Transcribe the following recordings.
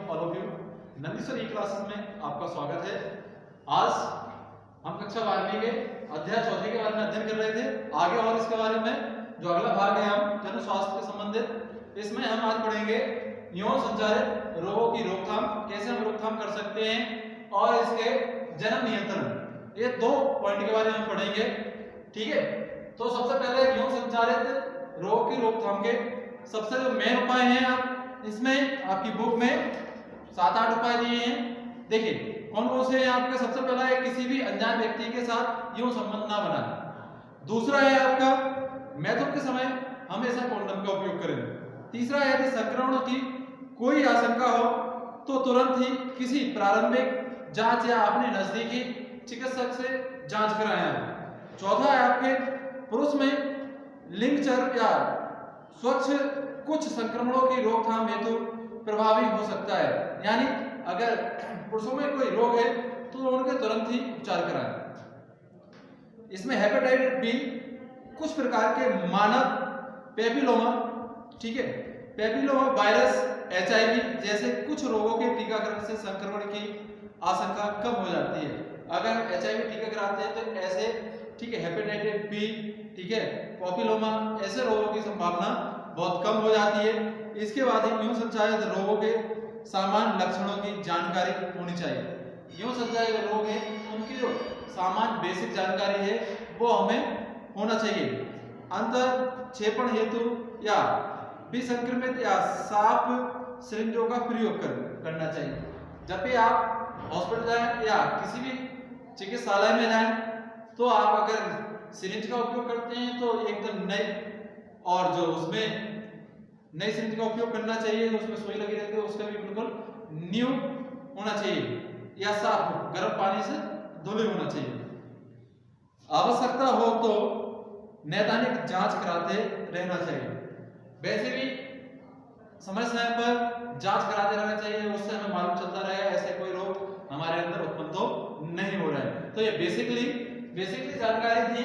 All of you. Nandishwar E classes में आपका स्वागत है। आज हम कक्षा 12वीं के अध्याय 4 के बारे में अध्ययन कर रहे थे। आगे और इसके बारे में जो अगला भाग है हम जन स्वास्थ्य से संबंधित, इसमें हम आज पढ़ेंगे यौन संचारित रोगों की रोकथाम, कैसे हम रोकथाम कर सकते हैं और इसके जन्म नियंत्रण। ये 2 पॉइंट के बारे में हम पढ़ेंगे, ठीक है। तो सबसे पहले यौन संचारित रोग की रोकथाम के सबसे जो मेन उपाय हैं, आप इसमें आपकी बुक में 7-8 उपाय दिए हैं। देखिए कौन कौन से हैं आपके। सबसे पहला है किसी भी अनजान व्यक्ति के साथ यूं संबंध ना बनाएं। दूसरा है आपका मैथुन के समय हमेशा कॉन्डोम का उपयोग करें। तीसरा है यदि संक्रमण की कोई आशंका हो तो तुरंत ही किसी प्रारंभिक जांच या अपने नजदीकी चिकित्सक से जांच कराएं। चौथा है आपके पुरुष में लिंगचर या स्वच्छ कुछ संक्रमणों की रोकथाम हेतु प्रभावी हो सकता है, यानी अगर पुरुषों में कोई रोग है तो उनके तुरंत ही उपचार कराएं। इसमें हेपेटाइटिस बी, कुछ प्रकार के मानव पेपिलोमा, ठीक है, पेपिलोमा वायरस, एचआईवी जैसे कुछ रोगों के टीकाकरण से संक्रमण की आशंका कम हो जाती है। अगर एचआईवी टीका कराते हैं तो ऐसे, ठीक है, हेपेटाइटिस बी, ठीक है, पेपिलोमा, ऐसे रोगों की संभावना बहुत कम हो जाती है। इसके बाद यूं संचारित रोगों के सामान्य लक्षणों की जानकारी होनी चाहिए। यूं संचारित रोग है उनकी जो सामान्य बेसिक जानकारी है वो हमें होना चाहिए। अंतःक्षेपण हेतु या विसंक्रमित या साफ सिरिंजों का प्रयोग करना चाहिए। जब भी आप हॉस्पिटल जाएं या किसी भी चिकित्सालय में जाएं तो आप अगर सिरिंज का उपयोग करते हैं तो एकदम नई, और जो उसमें नई सिरिंज का उपयोग करना चाहिए, उसमें सुई लगी रहती है, उसका भी बिल्कुल न्यू होना चाहिए या साफ गर्म पानी से धुले होना चाहिए। आवश्यकता हो तो नैदानिक जांच कराते रहना चाहिए। वैसे भी समय समय पर जांच कराते रहना चाहिए, उससे हमें मालूम चलता रहे ऐसे कोई रोग हमारे अंदर उत्पन्न तो नहीं हो रहा है। तो ये बेसिकली जानकारी थी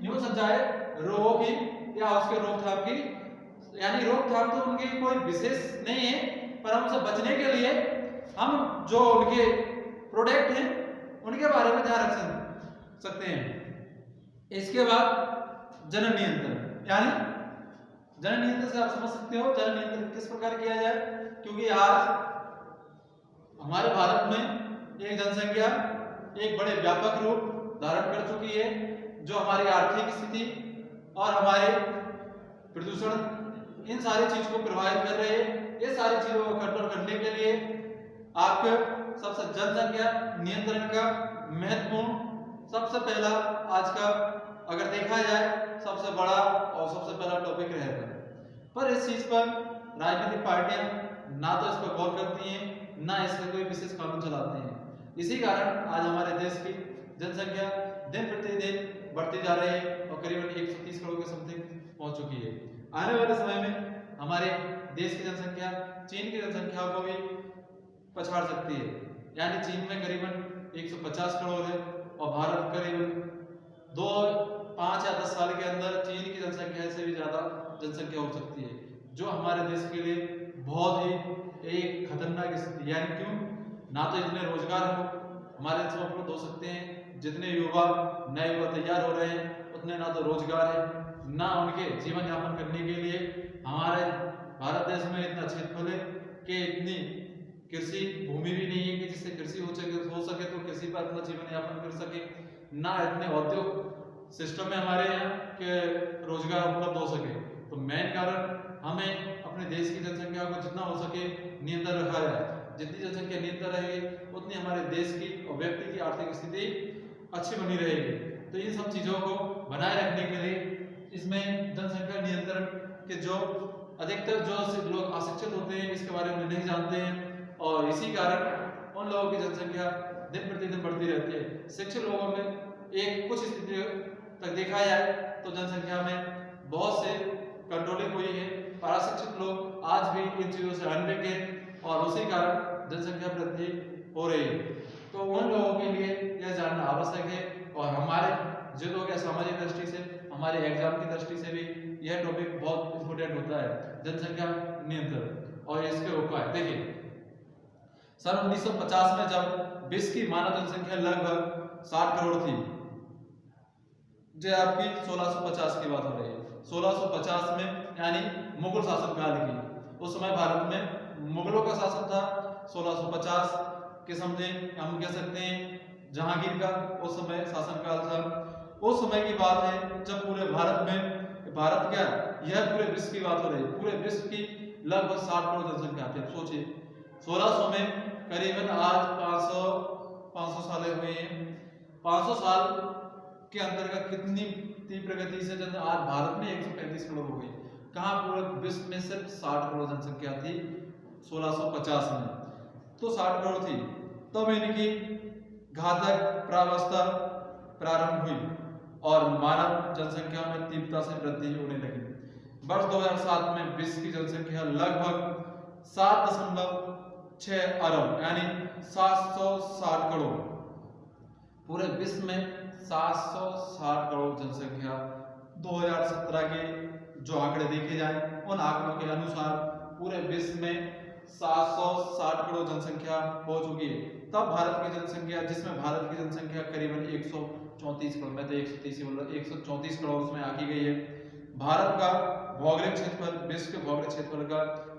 यूं संचारित रोगों की या उसके रोकथाम की। यानी रोकथाम तो उनकी कोई विशेष नहीं है, पर हम उनसे बचने के लिए हम जो उनके प्रोडक्ट हैं उनके बारे में ध्यान रख सकते हैं। इसके बाद जनन नियंत्रण, यानी जनन नियंत्रण से आप समझ सकते हो जनन नियंत्रण किस प्रकार किया जाए, क्योंकि आज हमारे भारत में एक जनसंख्या एक बड़े व्यापक रूप धारण कर चुकी है, जो हमारी आर्थिक स्थिति और हमारे प्रदूषण, इन सारी चीज को प्रभावित कर रहे हैं। ये सारी चीजों को कंट्रोल करने के लिए आपके सबसे जनसंख्या नियंत्रण का महत्वपूर्ण, सबसे पहला आज का अगर देखा जाए सबसे बड़ा और सबसे पहला टॉपिक रहेगा। पर इस चीज पर राजनीतिक पार्टियां ना तो इस पर गौर करती हैं, ना इसका कोई विशेष कानून चलाते हैं। इसी कारण आज हमारे देश की जनसंख्या दिन प्रतिदिन बढ़ती जा रही है और करीबन 130 करोड़ के समथिंग पहुंच चुकी है। आने वाले समय में हमारे देश की जनसंख्या चीन की जनसंख्या को भी पछाड़ सकती है, यानी चीन में करीबन 150 करोड़ है और भारत करीबन 2, 5 या 10 साल के अंदर चीन की जनसंख्या से भी ज्यादा जनसंख्या हो सकती है, जो हमारे देश के लिए बहुत ही एक खतरनाक स्थिति। यानी क्यों, ना तो इतने रोजगार हमारे देश में उपलब्ध हो सकते हैं, जितने नए युवा तैयार हो रहे हैं उतने ना तो रोजगार है, ना उनके जीवन यापन करने के लिए हमारे भारत देश में इतना क्षेत्रफल है कि इतनी कृषि भूमि भी नहीं है कि जिससे कृषि हो सके तो कृषि पर अपना जीवन यापन कर सके, ना इतने औद्योगिक सिस्टम में हमारे यहाँ के रोजगार उपलब्ध हो सके। तो मेन कारण हमें अपने देश की जनसंख्या को जितना हो सके नियंत्रण रखा जाए। जितनी जनसंख्या नियंत्रण रहेगी उतनी हमारे देश की और व्यक्ति की आर्थिक स्थिति अच्छी बनी रहेगी। तो इन सब चीजों को बनाए रखने के लिए इसमें जनसंख्या नियंत्रण के जो अधिकतर जो लोग अशिक्षित होते हैं इसके बारे में नहीं जानते हैं, और इसी कारण उन लोगों की जनसंख्या दिन प्रतिदिन बढ़ती रहती है। शिक्षित लोगों में एक कुछ स्थिति तक देखा जाए तो जनसंख्या में बहुत से कंट्रोलिंग हुई है, पर अशिक्षित लोग आज भी इन चीजों से अनभिज्ञ हैं और उसी कारण जनसंख्या वृद्धि हो रही है। तो उन लोगों के लिए यह जानना आवश्यक है, और हमारे जो लोग सामाजिक दृष्टि से, हमारे एग्जाम की दृष्टि से भी यह टॉपिक बहुत इंपोर्टेंट होता है, जनसंख्या नियंत्रण और इसके उपाय। देखिए सन 1950 में जब विश्व की मानव जनसंख्या लगभग 60 करोड़ थी, जो आपकी 1650 की बात हो रही है, 1650 में यानी मुगल शासनकाल की। उस समय भारत में मुगलों का शासन था। 1650 के समथिंग हम कह सकते हैं जहांगीर का उस समय शासनकाल था। उस समय की बात है जब पूरे भारत क्या यह पूरे विश्व की बात हो रही है, पूरे विश्व की लगभग 60 करोड़ जनसंख्या थी। सोचिए 1600 में करीबन आज 500 सालें हुए हैं। 500 साल के अंतर्गत कितनी तीव्र गति से आज भारत में 135 करोड़ हो गई। कहाँ पूरे विश्व में सिर्फ 60 करोड़ जनसंख्या थी 1650 में, तो 60 करोड़ थी। तब इनकी घातक प्रावस्था प्रारंभ हुई और मानव जनसंख्या में तीव्रता से वृद्धि होने लगी। वर्ष 2007 में विश्व की जनसंख्या लगभग 7.6 अरब यानी 760 करोड़, पूरे विश्व में 760 करोड़ जनसंख्या। 2017 के जो आंकड़े देखे जाए उन आंकड़ों के अनुसार पूरे विश्व में 760 करोड़ जनसंख्या हो चुकी है। तब भारत की जनसंख्या, जिसमें भारत की जनसंख्या करीबन 134 करोड़, मैं तो 130 बोल रहा, 134 करोड़ उसमें आकी गई है। भारत का भौगोलिक क्षेत्रफल विश्व के भौगोलिक क्षेत्रफल का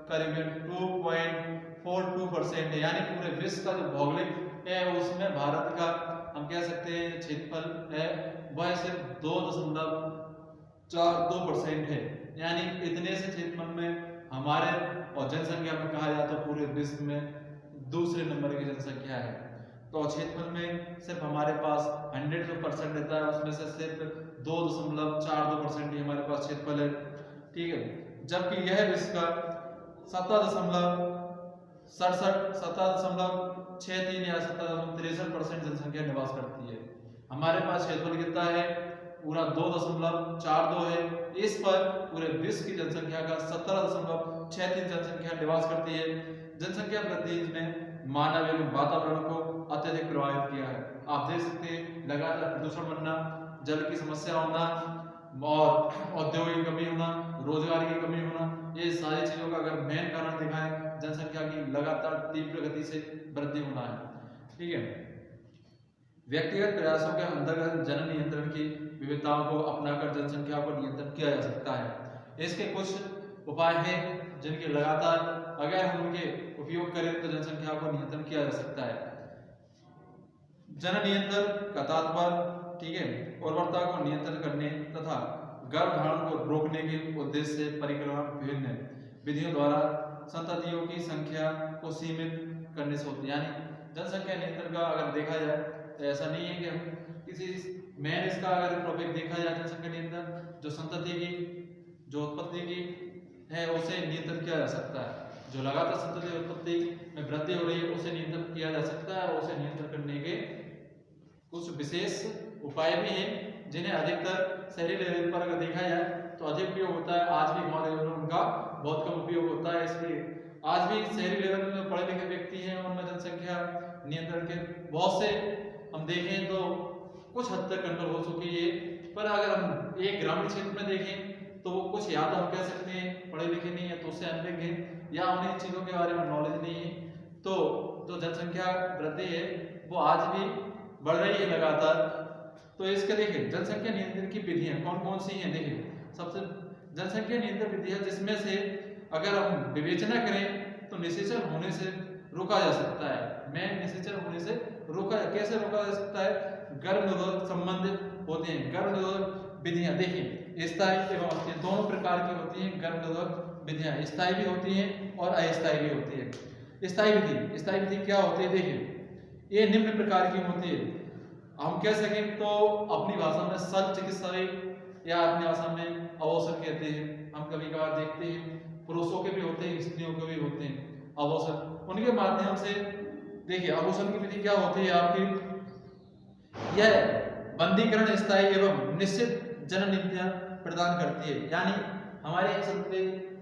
करीबन 2.42% है, यानी पूरे विश्व का जो भौगोलिक है उसमें भारत का हम कह सकते हैं क्षेत्रफल है वह सिर्फ 2.42% है। यानी इतने से क्षेत्रफल में हमारे और जनसंख्या में कहा जाए तो पूरे विश्व में दूसरे नंबर की जनसंख्या है। तो क्षेत्रफल में सिर्फ हमारे पास 100% रहता है, उसमें से सिर्फ 2.42% ही हमारे पास क्षेत्रफल है, ठीक है। जबकि यह विश्व का 17.63 या 17.63% जनसंख्या निवास करती है। हमारे पास क्षेत्रफल कितना है, पूरा 2.42 है। इस पर पूरे विश्व की जनसंख्या का 17.63 जनसंख्या निवास करती है। जनसंख्या वृद्धि में मानव एवं वातावरण को अत्यधिक प्रभावित किया है। आप देख सकते हैं लगातार प्रदूषण बढ़ना, जल की समस्या होना और औद्योगिक कमी होना, रोजगार की कमी होना, ये सारी चीजों का अगर मेन कारण देखा है जनसंख्या की लगातार तीव्र गति से वृद्धि होना है, ठीक है। व्यक्तिगत प्रयासों के अंतर्गत जन नियंत्रण की विविधताओं को अपनाकर जनसंख्या को नियंत्रण किया जा सकता है। इसके कुछ उपाय हैं जिनके लगातार अगर हम उनके उपयोग करें तो जनसंख्या को नियंत्रण किया जा सकता है। जन नियंत्रण का तात्पर्य, ठीक है, उर्वरता को नियंत्रण करने तथा गर्भधारण को रोकने के उद्देश्य से परिक्रमण विभिन्न विधियों द्वारा संततियों की संख्या को सीमित करने से होती है। यानी जनसंख्या नियंत्रण का अगर देखा जाए तो ऐसा नहीं है कि हम किसी मेन इसका अगर टॉपिक देखा जाए जनसंख्या नियंत्रण, जो संतति की जो उत्पत्ति की है उसे नियंत्रण किया जा सकता है। जो लगातार संतति उत्पत्ति में वृद्धि हो रही है उसे नियंत्रण किया जा सकता है और उसे नियंत्रण करने के कुछ विशेष उपाय भी हैं जिन्हें अधिकतर शहरी लेवल पर अगर देखा जाए तो अधिक उपयोग होता है। आज भी गांव लेवल पर उनका बहुत कम उपयोग होता है। इसलिए आज भी शहरी लेवल में जो पढ़े लिखे व्यक्ति हैं उनमें जनसंख्या नियंत्रण के बहुत से हम देखें तो कुछ हद तक कंट्रोल हो चुकी है। पर अगर हम एक ग्रामीण क्षेत्र में देखें तो वो कुछ या तो हम कह सकते हैं पढ़े लिखे नहीं है तो उससे अनभिज्ञ है या उन्हें चीज़ों के बारे में नॉलेज नहीं है। तो जो जनसंख्या वृद्धि है वो आज भी बढ़ रही है लगातार। तो इसके देखिए जनसंख्या नियंत्रण की विधियां कौन कौन सी हैं। देखिए सबसे जनसंख्या नियंत्रण विधियां जिसमें से अगर हम विवेचना करें तो निषेचन होने से रोका जा सकता है। मैं निषेचन होने से कैसे रोका जा सकता है, गर्भनिरोधक संबंधित होते हैं। गर्भनिरोधक विधियां देखिए स्थायी एवं अस्थायी दोनों प्रकार की होती हैं। गर्भनिरोधक विधियां स्थायी भी होती हैं और अस्थायी भी होती है। स्थायी विधि क्या होती है, देखिए ये निम्न प्रकार की होती है। हम कह सकें तो अपनी भाषा में शल्य चिकित्सा या अपनी भाषा में अवसर कहते हैं। हम कभी कभार देखते हैं पुरुषों के भी होते हैं स्त्रियों के भी होते हैं अवसर। उनके माध्यम से देखिए अवसर की विधि क्या होती है आपकी, यह बंदीकरण स्थायी एवं निश्चित जननित्य प्रदान करती है। यानी हमारे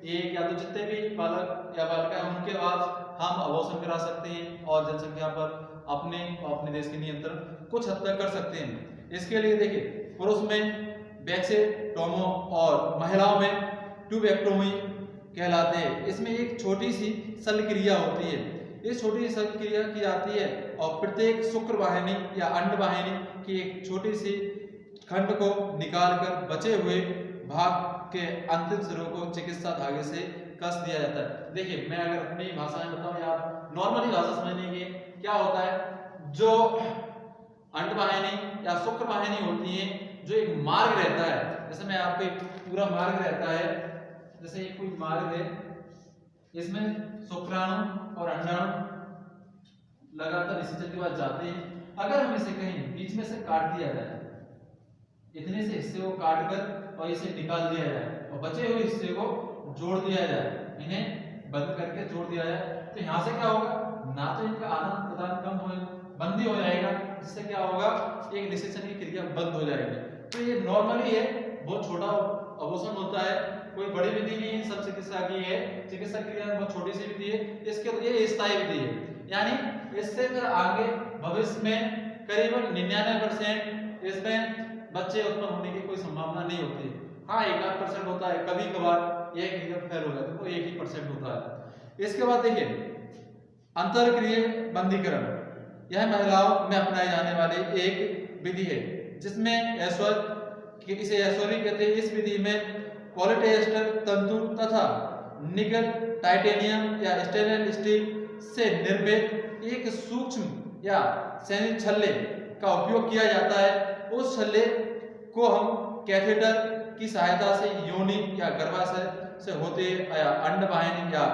एक या तो जितने भी बालक या बालिका हैं उनके बाद हम अवसर करा सकते हैं और जनसंख्या पर अपने देश के नियंत्रण कुछ हद तक कर सकते हैं। इसके लिए देखिए पुरुष में वैक्सेक्टोमी और महिलाओं में ट्यूबेक्टोमी कहलाते हैं। इसमें एक छोटी सी शल्य क्रिया होती है। ये छोटी सी क्रिया की जाती है और प्रत्येक शुक्र वाहिनी या अंड वाहिनी की एक छोटी सी खंड को निकालकर बचे हुए भाग के अंतिम सिरों को चिकित्सा धागे से कस दिया जाता है। देखिए मैं अगर अपनी भाषा में बताऊं या आप नॉर्मली भाषा समझने की, क्या होता है जो अंड वाहिनी या शुक्र वाहिनी होती है, जो एक मार्ग रहता है, जैसे मैं आपको एक पूरा मार्ग रहता है, जैसे एक कोई मार्ग है, इसमें शुक्राणु और अंडाणु लगातार इसी चल के बाद जाते हैं। अगर हम इसे कहीं बीच में से काट दिया जाए, इतने से हिस्से को काट कर और इसे निकाल दिया जाए और बचे हुए हिस्से को जोड़ दिया जाए, इन्हें बंद करके जोड़ दिया जाए, तो यहाँ से क्या होगा, ना तो इनका आदान प्रदान कम हो बंदी हो जाएगा, जिससे क्या होगा एक निषेचन की क्रिया बंद हो जाएगी। तो ये नॉर्मली है, बहुत छोटा अबोर्शन होता है, कोई बड़ी विधि नहीं है, सब चिकित्सा की है, चिकित्सा क्रिया बहुत छोटी सी विधि है, इसके ये स्थायी विधि है, यानी इससे फिर आगे भविष्य में करीबन 99% इसमें बच्चे उत्पन्न होने की कोई संभावना नहीं होती। हाँ 1-8% होता है, कभी कभार एक फेल हो जाता है, तो 1% होता है। इसके बाद देखिए अंतरक्रिया बंदीकरण, यह महिलाओं में अपनाए जाने वाली एक विधि है, जिसमें इसे ऐश्वर्य कहते हैं। इस विधि में पॉलीएस्टर तंतु तथा निकल, टाइटेनियम या स्टेनलेस स्टील से निर्मित एक सूक्ष्म या सैनिक छल्ले का उपयोग किया जाता है। उस छल्ले को हम कैथेटर की सहायता से योनि या गर्भाशय से होते या अंड वाहिनी या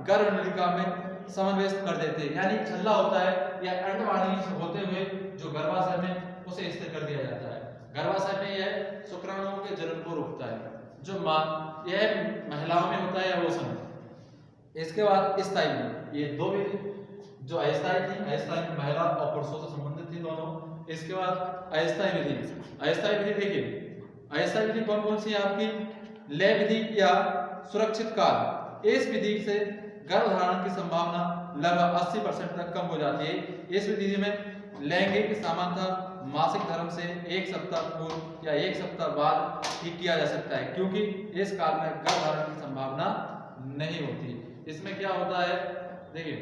गर्भनलिका में समावेश कर देते हैं, यानी छल्ला होता है या अंड वाहिनी से होते हुए जो गर्भाशय में उसे स्थिर कर दिया जाता है। गर्भाशय में यह शुक्राणुओं के जन्म को रोकता है, जो मां यह महिलाओं में होता है अबॉर्शन। इसके बाद स्थायी विधि, ये दो विधि जो अस्थायी थी, अस्थायी महिला और पुरुषों से संबंधित थी दोनों। इसके बाद अस्थायी विधि, अस्थायी विधि देखिए अस्थायी विधि कौन कौन सी है आपकी, लय विधि या सुरक्षित काल। इस विधि से गर्भधारण की संभावना लगभग 80% तक कम हो जाती है। इस विधि में लैंगिक समानता मासिक धर्म से 1 सप्ताह पूर्व या 1 सप्ताह बाद ही किया जा सकता है, क्योंकि इस काल में गर्भधारण की संभावना नहीं होती। इसमें क्या होता है देखिए,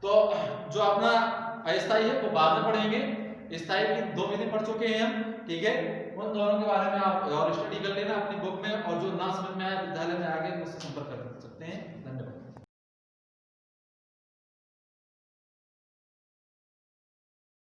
तो जो अपना अस्थायी है वो बाद में पढ़ेंगे, स्थायी की 2 विधि पढ़ चुके हैं हम, ठीक है। उन दोनों के बारे में आप और स्टडी कर लेना अपनी बुक में, और जो ना समझ में आए विद्यालय में आगे मुझसे संपर्क कर सकते हैं।